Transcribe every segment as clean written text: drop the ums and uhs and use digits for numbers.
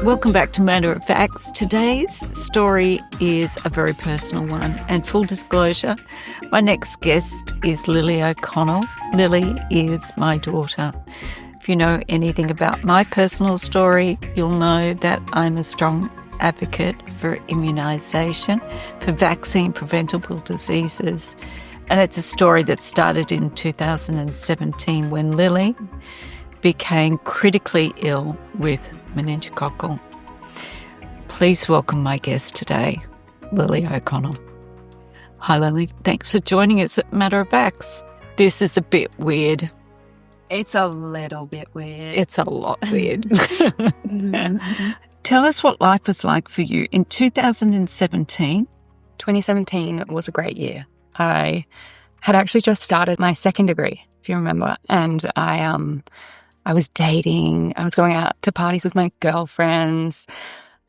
Welcome back to Matter of Facts. Today's story is a very personal one. And full disclosure, my next guest is Lily O'Connell. Lily is my daughter. If you know anything about my personal story, you'll know that I'm a strong advocate for immunisation, for vaccine-preventable diseases. And it's a story that started in 2017 when Lily became critically ill with meningococcal. Please welcome my guest today, Lily O'Connell. Hi, Lily. Thanks for joining us at Matter of Facts. This is a bit weird. It's a little bit weird. It's a lot weird. Tell us what life was like for you in 2017. 2017 was a great year. I had actually just started my second degree, if you remember, and I was dating. I was going out to parties with my girlfriends.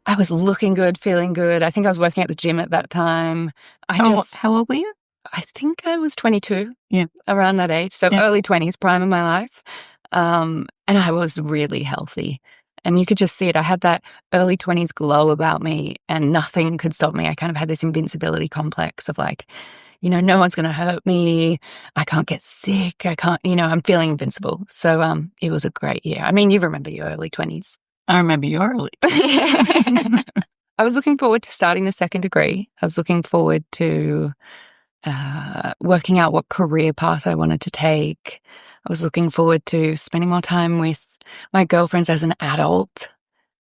I was looking good, feeling good. I think I was working at the gym at that time. How old were you? I think I was 22. Yeah. Around that age. So early 20s, prime of my life. And I was really healthy. And you could just see it. I had that early 20s glow about me and nothing could stop me. I kind of had this invincibility complex of like, no one's going to hurt me. I can't get sick. I'm feeling invincible. So it was a great year. I mean, you remember your early 20s. I remember your early 20s. I was looking forward to starting the second degree. I was looking forward to working out what career path I wanted to take. I was looking forward to spending more time with my girlfriends as an adult.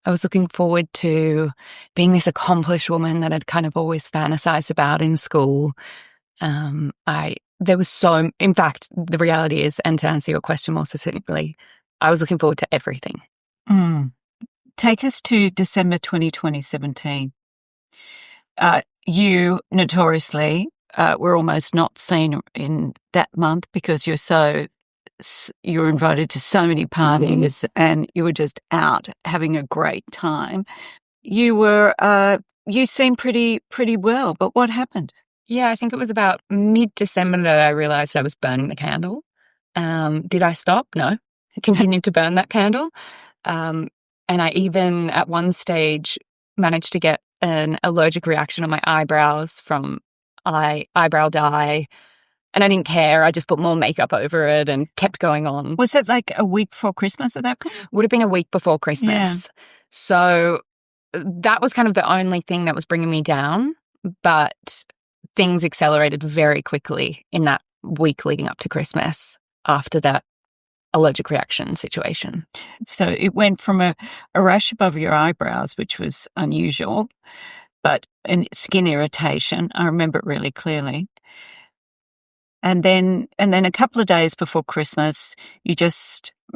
I was looking forward to being this accomplished woman that I'd kind of always fantasized about in school. In fact, the reality is, and to answer your question more succinctly, I was looking forward to everything. Take us to December 2017. You notoriously were almost not seen in that month because you were invited to so many parties and you were just out having a great time. You seemed pretty well, but what happened? Yeah, I think it was about mid-December that I realized I was burning the candle. Did I stop? No. I continued to burn that candle. And I even at one stage managed to get an allergic reaction on my eyebrows from eyebrow dye. And I didn't care. I just put more makeup over it and kept going on. Was it like a week before Christmas at that point? Would have been a week before Christmas. Yeah. So that was kind of the only thing that was bringing me down. But things accelerated very quickly in that week leading up to Christmas after that allergic reaction situation. So it went from a rash above your eyebrows, which was unusual, but skin irritation. I remember it really clearly. And then a couple of days before Christmas,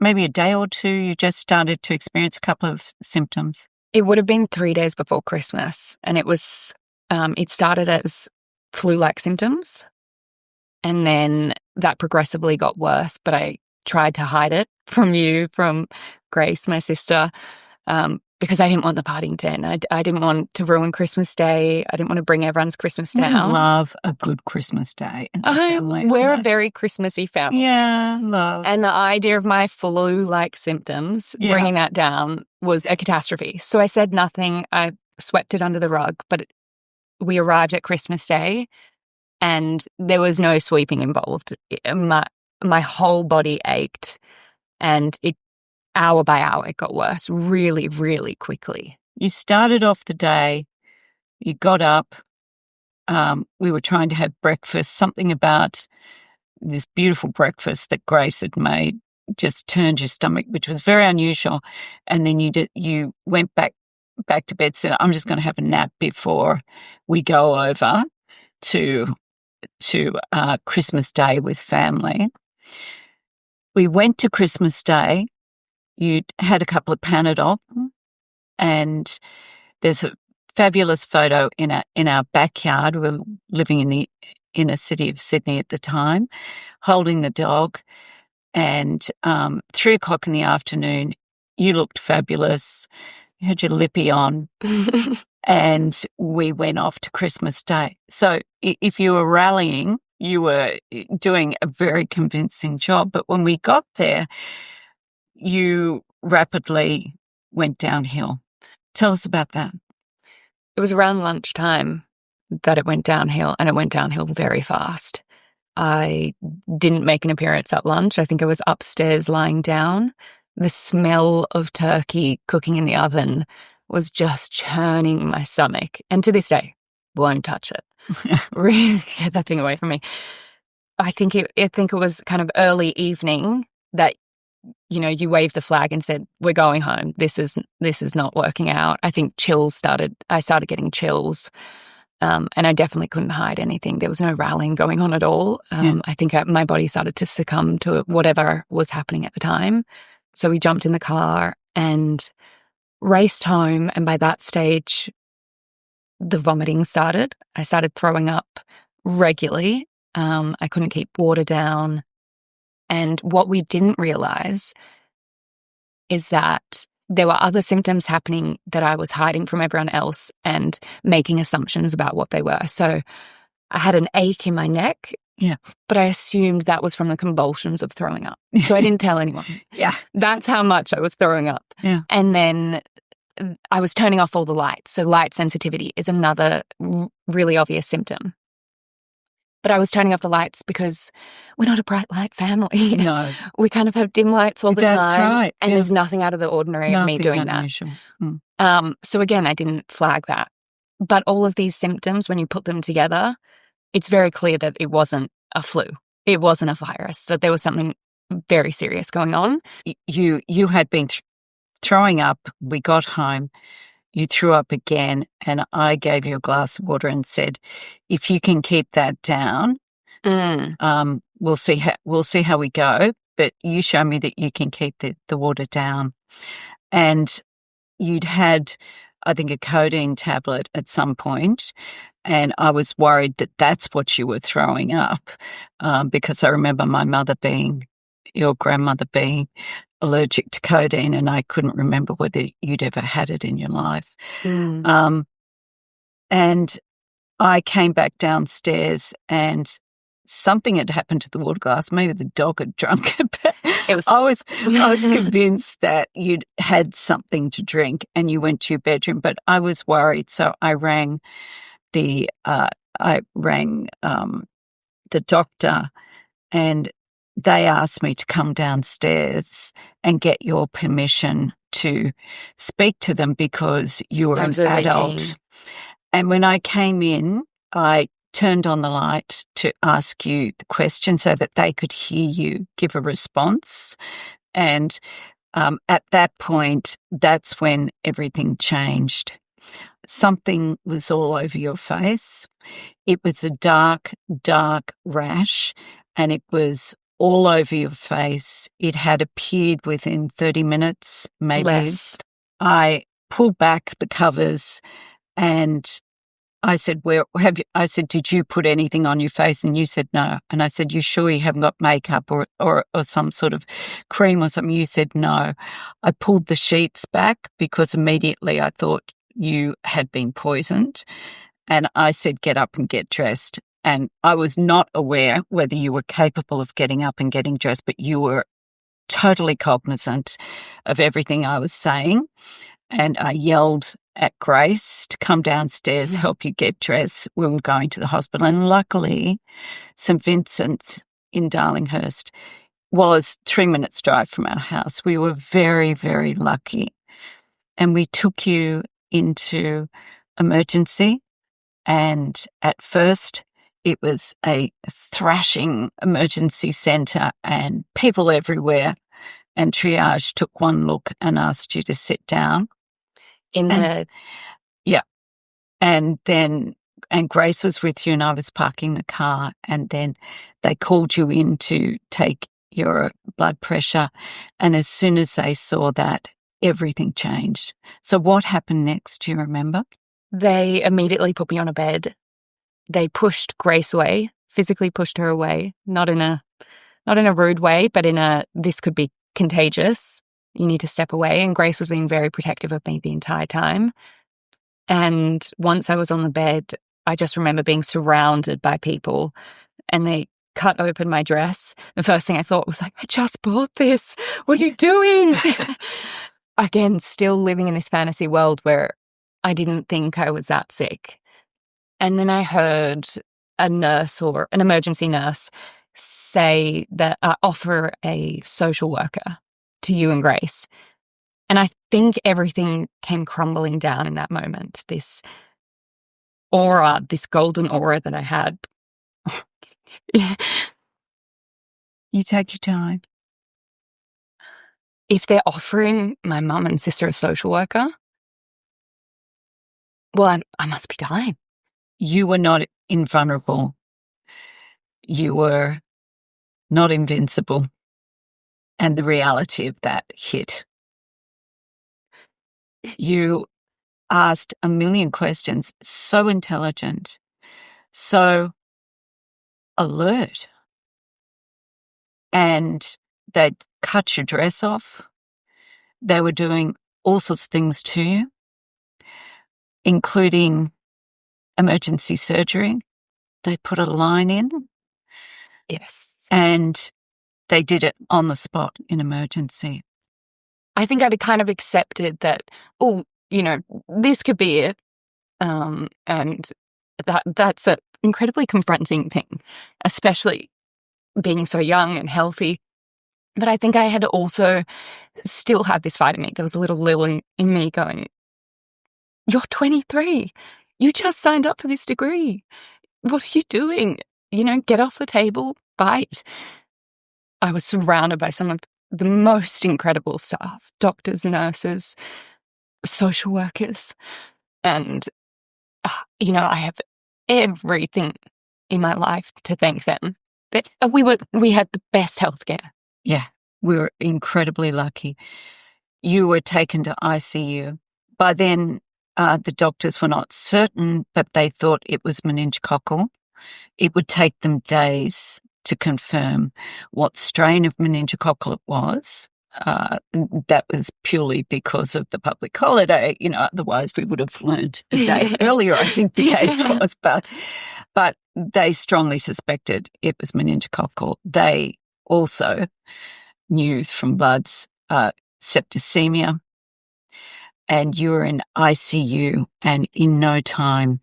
maybe a day or two, you just started to experience a couple of symptoms. It would have been 3 days before Christmas, and it started as flu-like symptoms, and then that progressively got worse, but I tried to hide it from Grace, my sister, because I didn't want the partying to end. I didn't want to ruin Christmas Day. I didn't want to bring everyone's Christmas down. I love a good Christmas day. We're a very Christmassy family. Yeah, love. And the idea of my flu-like symptoms, bringing that down, was a catastrophe. So I said nothing. I swept it under the rug, but we arrived at Christmas Day and there was no sweeping involved. My whole body ached and hour by hour, it got worse really, really quickly. You started off the day, you got up, we were trying to have breakfast, something about this beautiful breakfast that Grace had made just turned your stomach, which was very unusual. And then you went back to bed, said, I'm just going to have a nap before we go over to Christmas Day with family. We went to Christmas Day. You'd had a couple of Panadol, and there's a fabulous photo in our backyard. We were living in the inner city of Sydney at the time, holding the dog. And 3 o'clock in the afternoon, you looked fabulous. You had your lippy on, and we went off to Christmas Day. So if you were rallying, you were doing a very convincing job. But when we got there, you rapidly went downhill. Tell us about that. It was around lunchtime that it went downhill, and it went downhill very fast. I didn't make an appearance at lunch. I think I was upstairs lying down. The smell of turkey cooking in the oven was just churning my stomach. And to this day, won't touch it. Really get that thing away from me. I think it was kind of early evening that, you waved the flag and said, we're going home. This is not working out. I think I started getting chills. And I definitely couldn't hide anything. There was no rallying going on at all. I think my body started to succumb to whatever was happening at the time. So we jumped in the car and raced home. And by that stage, the vomiting started. I started throwing up regularly. I couldn't keep water down. And what we didn't realize is that there were other symptoms happening that I was hiding from everyone else and making assumptions about what they were. So I had an ache in my neck, but I assumed that was from the convulsions of throwing up. So I didn't tell anyone. That's how much I was throwing up. And then I was turning off all the lights. So light sensitivity is another really obvious symptom. But I was turning off the lights because we're not a bright light family. No. We kind of have dim lights all the time. That's right. And there's nothing out of the ordinary of me doing that. So again, I didn't flag that. But all of these symptoms, when you put them together, it's very clear that it wasn't a flu. It wasn't a virus, that there was something very serious going on. You had been throwing up. We got home. You threw up again, and I gave you a glass of water and said, if you can keep that down, we'll see how we go. But you show me that you can keep the water down. And you'd had, I think, a codeine tablet at some point, and I was worried that that's what you were throwing up, because I remember your grandmother being allergic to codeine, and I couldn't remember whether you'd ever had it in your life. And I came back downstairs, and something had happened to the water glass. Maybe the dog had drunk it. I was convinced that you'd had something to drink and you went to your bedroom, but I was worried, so I rang the doctor, and they asked me to come downstairs and get your permission to speak to them because you were an adult. And when I came in, I turned on the light to ask you the question so that they could hear you give a response. And at that point, that's when everything changed. Something was all over your face. It was a dark, dark rash, and it was all over your face. It had appeared within 30 minutes, maybe less. I pulled back the covers and I said, I said, did you put anything on your face? And you said no. And I said, you sure you haven't got makeup or some sort of cream or something? You said no. I pulled the sheets back because immediately I thought you had been poisoned. And I said, get up and get dressed. And I was not aware whether you were capable of getting up and getting dressed, but you were totally cognizant of everything I was saying. And I yelled at Grace to come downstairs, help you get dressed. We were going to the hospital. And luckily, St. Vincent's in Darlinghurst was 3 minutes drive from our house. We were very, very lucky. And we took you into emergency. And at first, it was a thrashing emergency centre and people everywhere. And triage took one look and asked you to sit down. And Grace was with you and I was parking the car, and then they called you in to take your blood pressure. And as soon as they saw that, everything changed. So what happened next? Do you remember? They immediately put me on a bed. They pushed Grace away, physically pushed her away, not in a rude way, but in a, this could be contagious. You need to step away. And Grace was being very protective of me the entire time. And once I was on the bed, I just remember being surrounded by people, and they cut open my dress. The first thing I thought was like, I just bought this. What are you doing? again, still living in this fantasy world where I didn't think I was that sick. And then I heard a nurse or an emergency nurse say that offer a social worker to you and Grace. And I think everything came crumbling down in that moment. This aura, this golden aura that I had. You take your time. If they're offering my mum and sister a social worker, well, I must be dying. You were not invulnerable. You were not invincible. And the reality of that hit. You asked a million questions, so intelligent, so alert. And they'd cut your dress off. They were doing all sorts of things to you, including emergency surgery. They put a line in. Yes. And they did it on the spot in emergency. I think I'd kind of accepted that, this could be it. And that's an incredibly confronting thing, especially being so young and healthy. But I think I had also still had this fight in me. There was a little Lil in me going, "You're 23. You just signed up for this degree. What are you doing? Get off the table, bite." I was surrounded by some of the most incredible staff, doctors, nurses, social workers. And, I have everything in my life to thank them. But we had the best healthcare. Yeah, we were incredibly lucky. You were taken to ICU. By then, the doctors were not certain, but they thought it was meningococcal. It would take them days to confirm what strain of meningococcal it was. That was purely because of the public holiday. Otherwise we would have learned a day earlier, I think the case was. But they strongly suspected it was meningococcal. They also knew from bloods septicemia, and you were in ICU, and in no time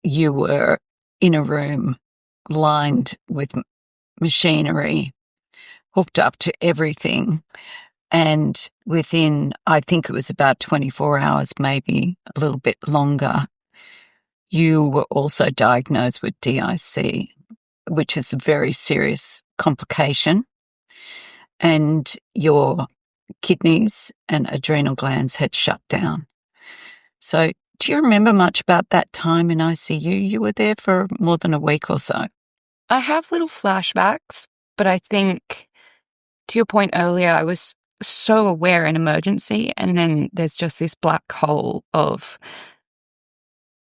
you were in a room lined with machinery, hooked up to everything. And within, I think it was about 24 hours, maybe a little bit longer, you were also diagnosed with DIC, which is a very serious complication. And your kidneys and adrenal glands had shut down. So do you remember much about that time in ICU? You were there for more than a week or so. I have little flashbacks, but I think, to your point earlier, I was so aware in emergency, and then there's just this black hole of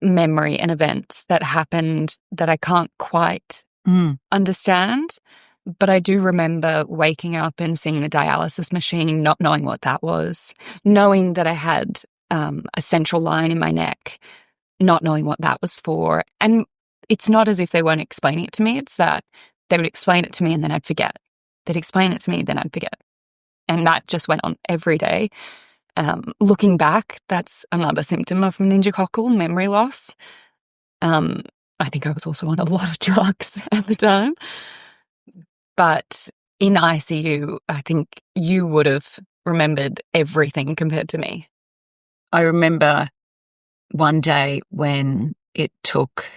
memory and events that happened that I can't quite understand. But I do remember waking up and seeing the dialysis machine, not knowing what that was, knowing that I had a central line in my neck, not knowing what that was for. And it's not as if they weren't explaining it to me. It's that they would explain it to me and then I'd forget. They'd explain it to me, then I'd forget. And that just went on every day. Looking back, that's another symptom of meningococcal memory loss. I think I was also on a lot of drugs at the time. But in ICU, I think you would have remembered everything compared to me. I remember one day when it took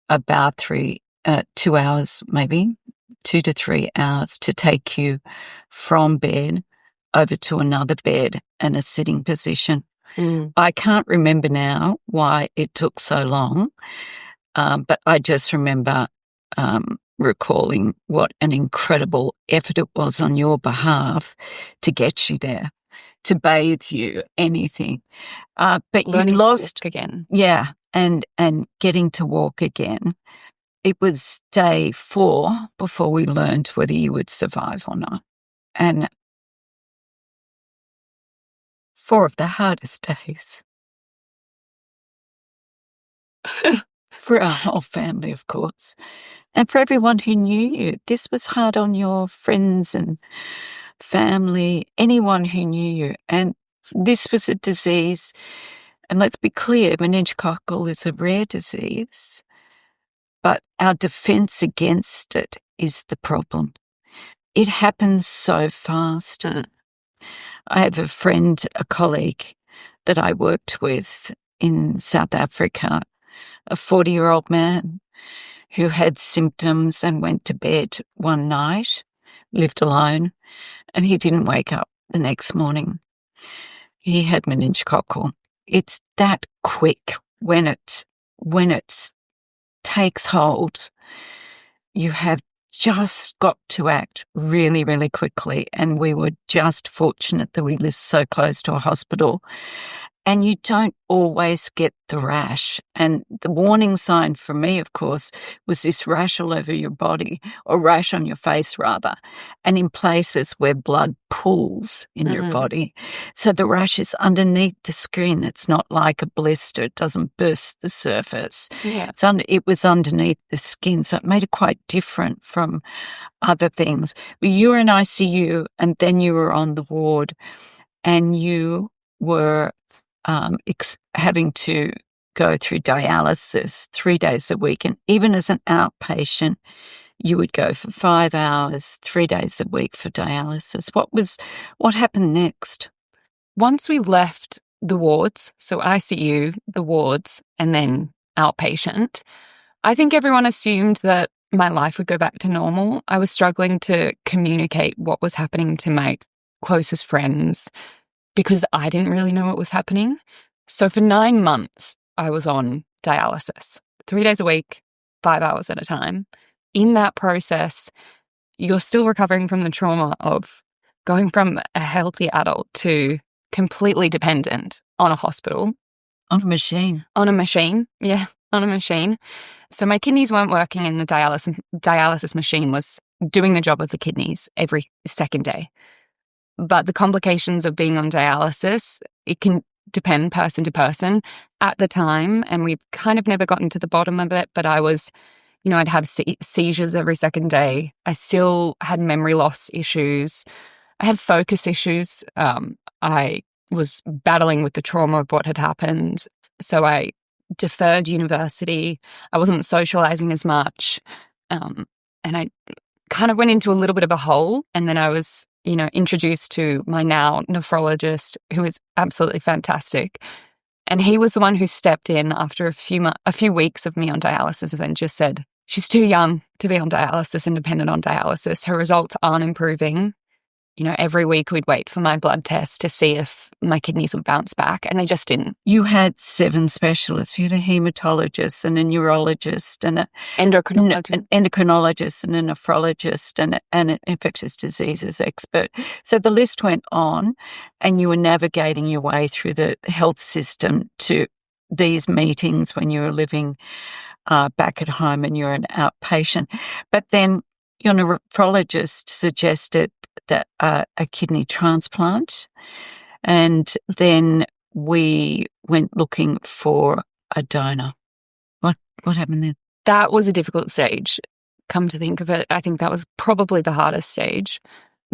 about 2 hours, maybe 2 to 3 hours to take you from bed over to another bed and a sitting position. I can't remember now why it took so long, but I just remember recalling what an incredible effort it was on your behalf to get you there, to bathe you, anything. But learning you lost to walk again. Yeah, and getting to walk again. It was day 4 before we learned whether you would survive or not. And 4 of the hardest days. For our whole family, of course. And for everyone who knew you. This was hard on your friends and family, anyone who knew you. And this was a disease, and let's be clear, meningococcal is a rare disease, but our defense against it is the problem. It happens so fast. I have a friend, a colleague that I worked with in South Africa, a 40-year-old man who had symptoms and went to bed one night, lived alone, and he didn't wake up the next morning. He had meningococcal. It's that quick when it takes hold. You have just got to act really, really quickly. And we were just fortunate that we lived so close to a hospital. And you don't always get the rash. And the warning sign for me, of course, was this rash all over your body, or rash on your face rather, and in places where blood pools in your body. So the rash is underneath the skin. It's not like a blister. It doesn't burst the surface. Yeah. It was underneath the skin. So it made it quite different from other things. But you were in ICU, and then you were on the ward, and you were having to go through dialysis 3 days a week. And even as an outpatient, you would go for 5 hours, 3 days a week for dialysis. What happened next? Once we left the wards, so ICU, the wards, and then outpatient, I think everyone assumed that my life would go back to normal. I was struggling to communicate what was happening to my closest friends, because I didn't really know what was happening. So for 9 months, I was on dialysis, 3 days a week, 5 hours at a time. In that process, you're still recovering from the trauma of going from a healthy adult to completely dependent on a hospital. On a machine. On a machine, yeah, on a machine. So my kidneys weren't working, and the dialysis machine was doing the job of the kidneys every second day. But the complications of being on dialysis, it can depend person to person. At the time, and we've kind of never gotten to the bottom of it, but I was, I'd have seizures every second day. I still had memory loss issues. I had focus issues. I was battling with the trauma of what had happened. So I deferred university. I wasn't socializing as much. And I kind of went into a little bit of a hole. And then I was introduced to my now nephrologist, who is absolutely fantastic. And he was the one who stepped in after a few weeks of me on dialysis and just said, she's too young to be on dialysis and dependent on dialysis. Her results aren't improving. Every week we'd wait for my blood test to see if my kidneys would bounce back, and they just didn't. You had 7 specialists. You had a hematologist and a neurologist and an endocrinologist and a nephrologist and an infectious diseases expert. So the list went on, and you were navigating your way through the health system to these meetings when you were living back at home and you're an outpatient. But then your nephrologist suggested that a kidney transplant, and then we went looking for a donor. What happened then? That was a difficult stage. Come to think of it, I think that was probably the hardest stage.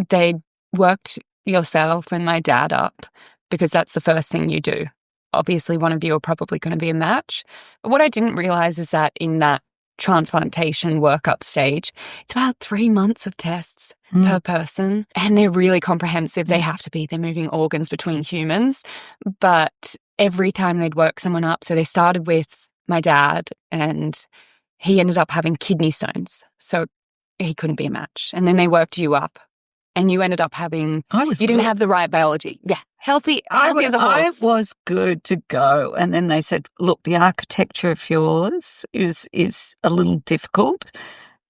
They worked yourself and my dad up, because that's the first thing you do. Obviously, one of you are probably going to be a match. But what I didn't realize is that in that transplantation workup stage, it's about 3 months of tests per person, and they're really comprehensive. They're moving organs between humans, but every time they'd work someone up, so they started with my dad, and he ended up having kidney stones, so he couldn't be a match. And then they worked you up, and you ended up having, didn't have the right biology. Yeah, healthy as a horse. I was good to go. And then they said, look, the architecture of yours is a little difficult.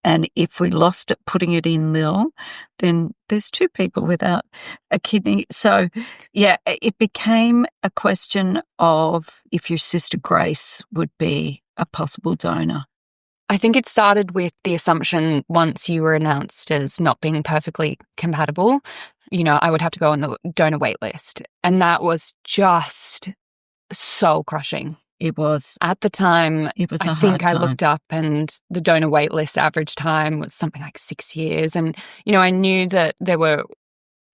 And if we lost it putting it in Lille, then there's 2 people without a kidney. So, yeah, it became a question of if your sister Grace would be a possible donor. I think it started with the assumption, once you were announced as not being perfectly compatible, I would have to go on the donor wait list. And that was just so crushing. It was. At the time, it was I think I looked up, and the donor wait list average time was something like 6 years. And, I knew that there were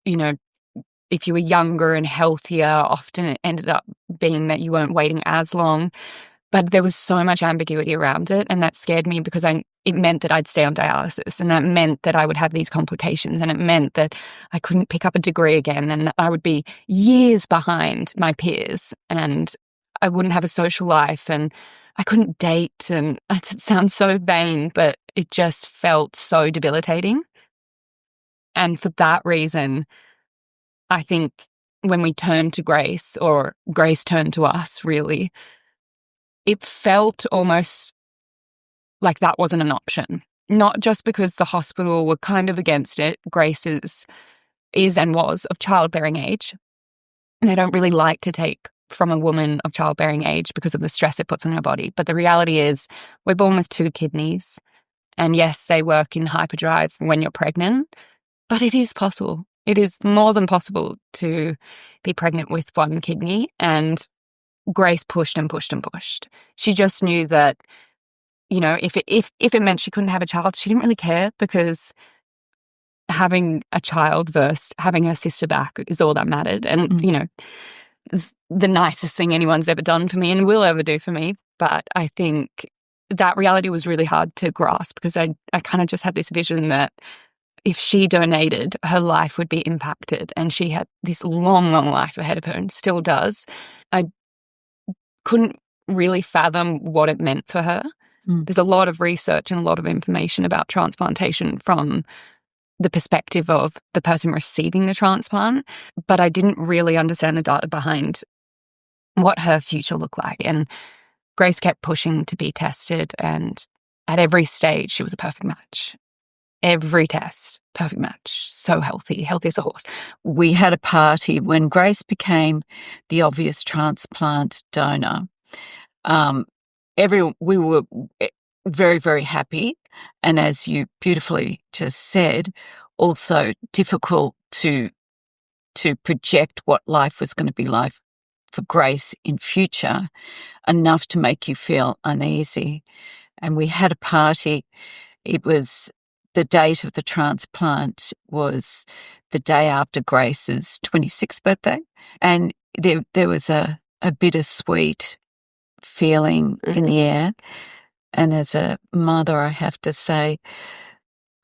if you were younger and healthier, often it ended up being that you weren't waiting as long. But there was so much ambiguity around it, and that scared me because it meant that I'd stay on dialysis, and that meant that I would have these complications, and it meant that I couldn't pick up a degree again, and that I would be years behind my peers, and I wouldn't have a social life, and I couldn't date, and it sounds so vain, but it just felt so debilitating. And for that reason, I think when we turned to Grace, or Grace turned to us, really, it felt almost like that wasn't an option. Not just because the hospital were kind of against it. Grace is and was of childbearing age. And they don't really like to take from a woman of childbearing age because of the stress it puts on her body. But the reality is we're born with 2 kidneys. And yes, they work in hyperdrive when you're pregnant, but it is possible. It is more than possible to be pregnant with 1 kidney. And Grace pushed and pushed and pushed. She just knew that, if it meant she couldn't have a child, she didn't really care, because having a child versus having her sister back is all that mattered. And, it's the nicest thing anyone's ever done for me and will ever do for me. But I think that reality was really hard to grasp, because I kind of just had this vision that if she donated, her life would be impacted. And she had this long, long life ahead of her, and still does. I couldn't really fathom what it meant for her. There's a lot of research and a lot of information about transplantation from the perspective of the person receiving the transplant, but I didn't really understand the data behind what her future looked like. And Grace kept pushing to be tested, and at every stage she was a perfect match. Every test, perfect match. So healthy as a horse. We had a party when Grace became the obvious transplant donor. We were very, very happy. And as you beautifully just said, also difficult to project what life was going to be like for Grace in future, enough to make you feel uneasy. And we had a party. It was the date of the transplant was the day after Grace's 26th birthday. And there was a bittersweet feeling in the air. And as a mother, I have to say,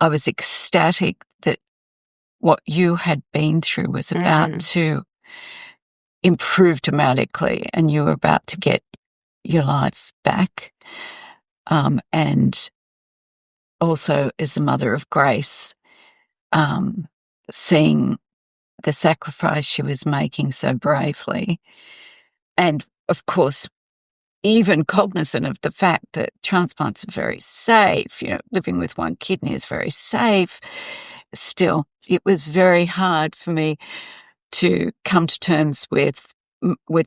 I was ecstatic that what you had been through was about to improve dramatically, and you were about to get your life back. And also, as a mother of Grace, seeing the sacrifice she was making so bravely, and of course, even cognizant of the fact that transplants are very safe, living with 1 kidney is very safe. Still, it was very hard for me to come to terms with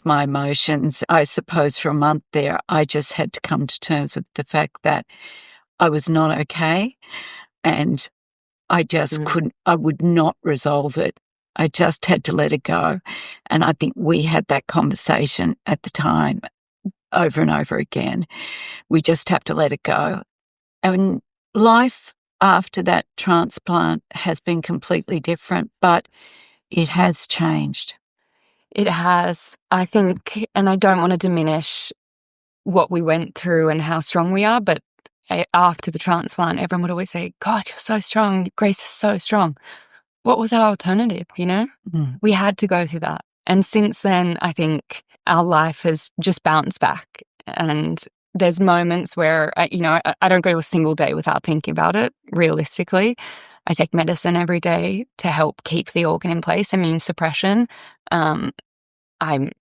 my emotions. I suppose for a month there, I just had to come to terms with the fact that I was not okay, and I just I would not resolve it. I just had to let it go. And I think we had that conversation at the time over and over again. We just have to let it go. And life after that transplant has been completely different, but it has changed. It has, I think, and I don't want to diminish what we went through and how strong we are, but after the transplant, everyone would always say, God, you're so strong. Grace is so strong. What was our alternative, We had to go through that. And since then, I think our life has just bounced back. And there's moments where, I don't go a single day without thinking about it, realistically. I take medicine every day to help keep the organ in place, immune suppression. I'm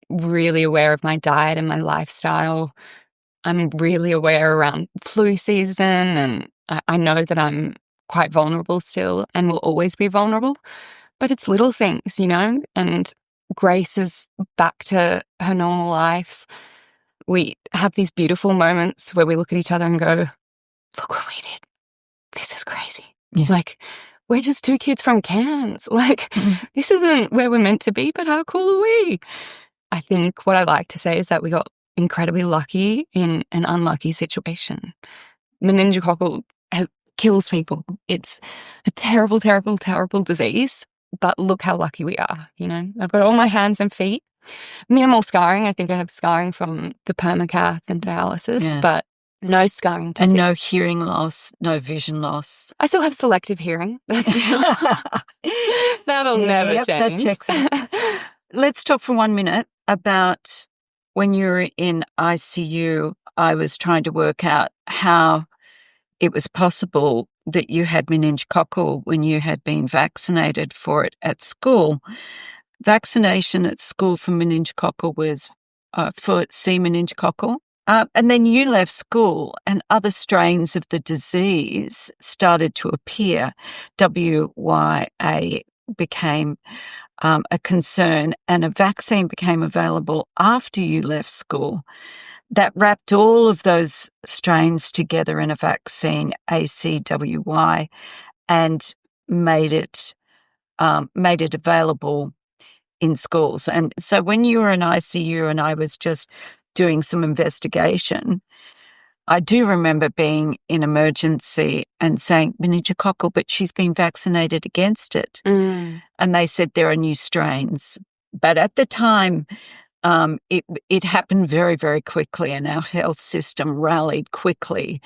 really aware of my diet and my lifestyle. I'm really aware around flu season, and I know that I'm quite vulnerable still and will always be vulnerable. But it's little things, and Grace is back to her normal life. We have these beautiful moments where we look at each other and go, look what we did. This is crazy. Yeah. We're just 2 kids from Cairns. This isn't where we're meant to be, but how cool are we? I think what I like to say is that we got incredibly lucky in an unlucky situation. Meningococcal kills people. It's a terrible, terrible, terrible disease. but look how lucky we are. I've got all my hands and feet. Minimal scarring. I think I have scarring from the permacath and dialysis, but no scarring to and see. no hearing loss, no vision loss. I still have selective hearing. That's that'll never change. That checks out. Let's talk for 1 minute about when you were in ICU. I was trying to work out how it was possible that you had meningococcal when you had been vaccinated for it at school. Vaccination at school for meningococcal was for C. meningococcal. And then you left school and other strains of the disease started to appear. WYA became a concern, and a vaccine became available after you left school that wrapped all of those strains together in a vaccine, ACWY, and made it available in schools. And so when you were in ICU and I was just doing some investigation, I do remember being in emergency and saying meningococcal, but she's been vaccinated against it. And they said there are new strains. But at the time, it happened very, very quickly, and our health system rallied quickly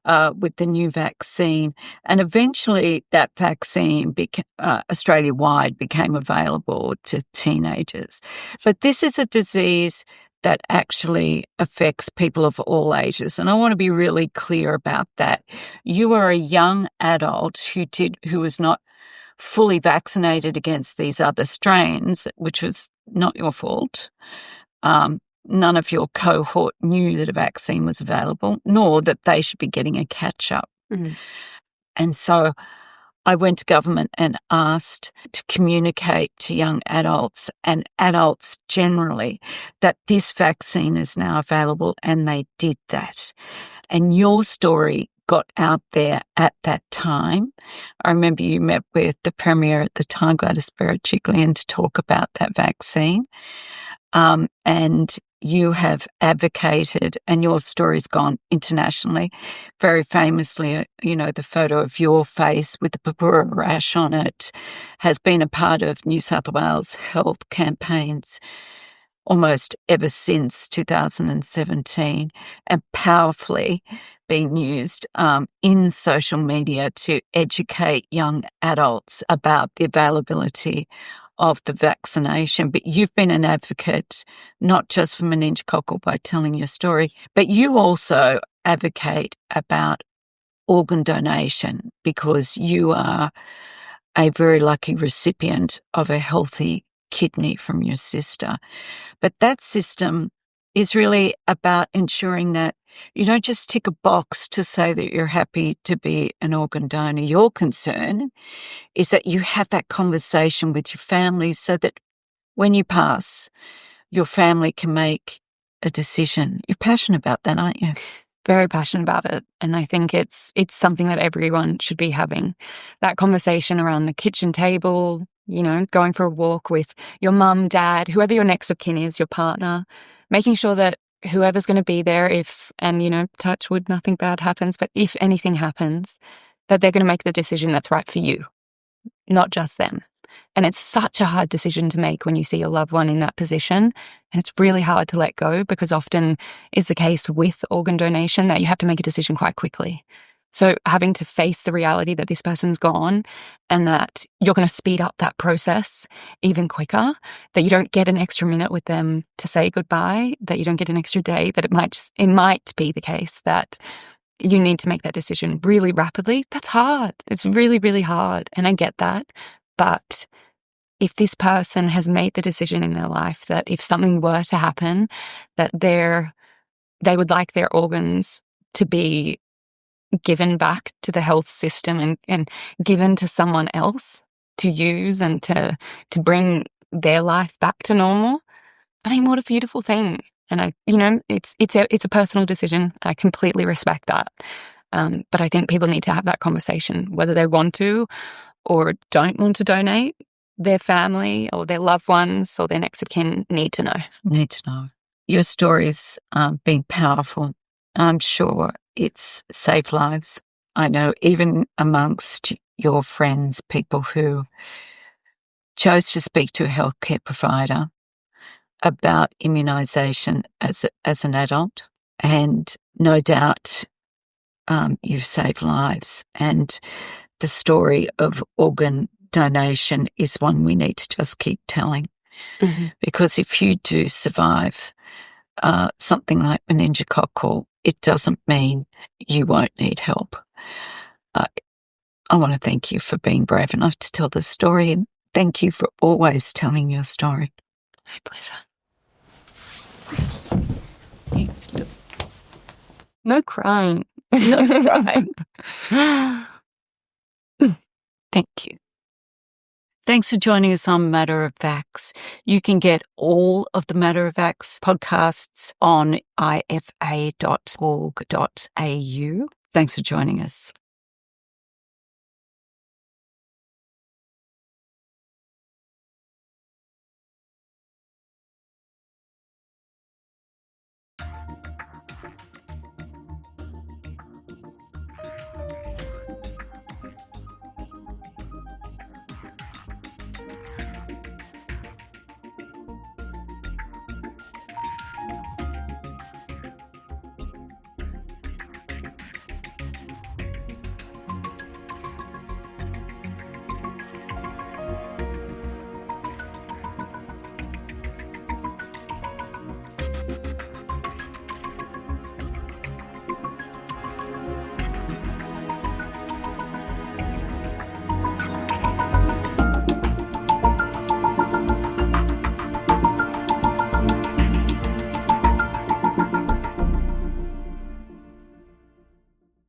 with the new vaccine. And eventually that vaccine Australia-wide became available to teenagers. But this is a disease that actually affects people of all ages. And I want to be really clear about that. You are a young adult who was not fully vaccinated against these other strains, which was not your fault. None of your cohort knew that a vaccine was available, nor that they should be getting a catch-up. And so I went to government and asked to communicate to young adults and adults generally that this vaccine is now available, and they did that. And your story got out there at that time. I remember you met with the Premier at the time, Gladys Berejiklian, to talk about that vaccine. And you have advocated, and your story's gone internationally. Very famously, the photo of your face with the purpura rash on it has been a part of New South Wales health campaigns almost ever since 2017, and powerfully being used in social media to educate young adults about the availability of the vaccination. But you've been an advocate not just for meningococcal by telling your story, but you also advocate about organ donation because you are a very lucky recipient of a healthy kidney from your sister. But that system is really about ensuring that you don't just tick a box to say that you're happy to be an organ donor. Your concern is that you have that conversation with your family so that when you pass, your family can make a decision. You're passionate about that, aren't you? Very passionate about it. And I think it's something that everyone should be having. That conversation around the kitchen table, going for a walk with your mum, dad, whoever your next of kin is, your partner, making sure that whoever's going to be there, touch wood, nothing bad happens, but if anything happens, that they're going to make the decision that's right for you, not just them. And it's such a hard decision to make when you see your loved one in that position. And it's really hard to let go because often is the case with organ donation that you have to make a decision quite quickly. So having to face the reality that this person's gone and that you're going to speed up that process even quicker, that you don't get an extra minute with them to say goodbye, that you don't get an extra day, that it might be the case that you need to make that decision really rapidly. That's hard. It's really, really hard. And I get that. But if this person has made the decision in their life that if something were to happen, that they would like their organs to be given back to the health system and given to someone else to use and to bring their life back to normal. I mean, what a beautiful thing. And it's a personal decision. I completely respect that. But I think people need to have that conversation, whether they want to or don't want to donate. Their family or their loved ones or their next of kin need to know. Your story's been powerful. I'm sure it's saved lives. I know even amongst your friends, people who chose to speak to a healthcare provider about immunisation as an adult, and no doubt you've saved lives. And the story of organ donation is one we need to just keep telling. Mm-hmm. Because if you do survive something like meningococcal, it doesn't mean you won't need help. I want to thank you for being brave enough to tell the story, and thank you for always telling your story. My pleasure. Thanks, look. No crying. No crying. Thank you. Thanks for joining us on Matter of Vax. You can get all of the Matter of Vax podcasts on ifa.org.au. Thanks for joining us.